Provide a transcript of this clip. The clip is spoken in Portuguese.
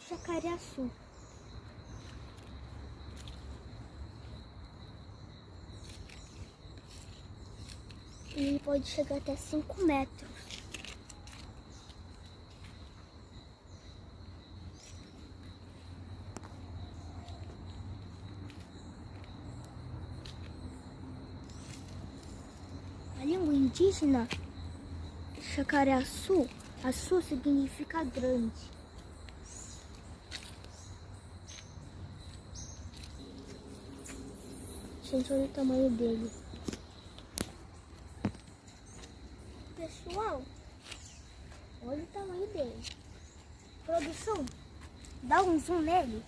chacariaçu. Ele pode chegar até 5 metros. A língua indígena, chacariaçu, açu significa grande. Gente, olha o tamanho dele. Pessoal, olha o tamanho dele. Produção, dá um zoom nele.